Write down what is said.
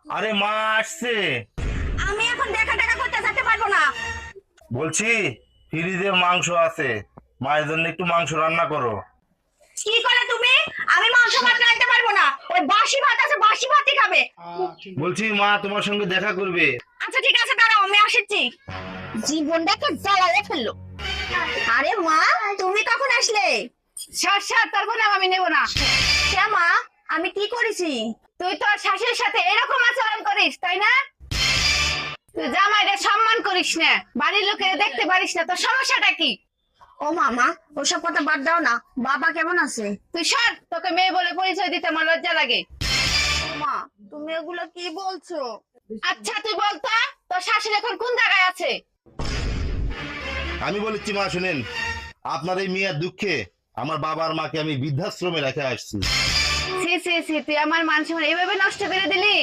আরে মা আসছে। আমি এখন দেখা দেখা করতে যেতে পারবো না। বলছি ফ্রিজে মাংস আছে, মায়ের জন্য একটু মাংস রান্না করো। কি করে তুমি? আমি মাংস ভাত রাখতে পারবো না, ওই বাসি ভাত আছে, বাসি ভাতই খাবে। বলছি মা তোমার সঙ্গে দেখা করবে। আচ্ছা ঠিক আছে, দাঁড়াও আমি আসছি। জীবনটাকে জ্বালালে ফেললো। আরে মা, তুমি কখন আসলে? সর তোর নাম আমি নেব না। কে মা, আমি কি করেছি? তুই তোর শাশুড়ির সাথে এরকম আচরণ করিস তাই না? তুই জামাইরে সম্মান করিস না, বাড়ির লোকের দেখতে পারিস না, তোর সমস্যাটা কি? ও মামা, ওসব কথা বাদ দাও না। বাবা কেমন আছে? তুই সর, তোকে মেয়ে বলে পরিচয় দিতে আমার লজ্জা লাগে। ও মা, তুমি এগুলো কি বলছো? আচ্ছা তুই বলতো, তোর শাশুড়ি এখন কোন জায়গায় আছে? আমি বলেছি মা শুনেন, আপনার এই মেয়ের দুঃখে আমার বাবা আর মাকে আমি বৃদ্ধাশ্রমে রেখে আসছি। সি সি সি, তুই আমার মান সম্মান এইভাবে নষ্ট করে দিলি?